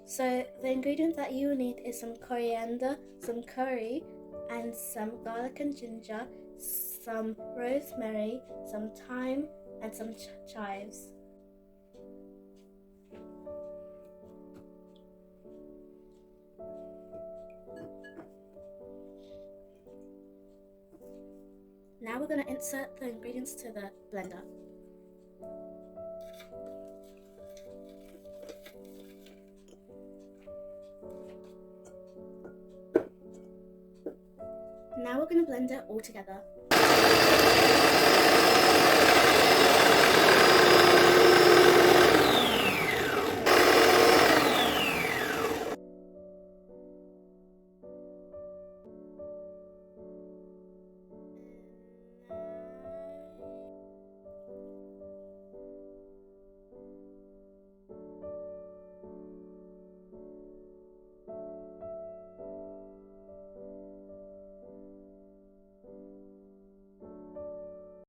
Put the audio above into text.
So the ingredients that you will need is some coriander, some curry, and some garlic and ginger, some rosemary, some thyme, and some chives. Now we're going to insert the ingredients to the blender. Now we're going to blend it all together.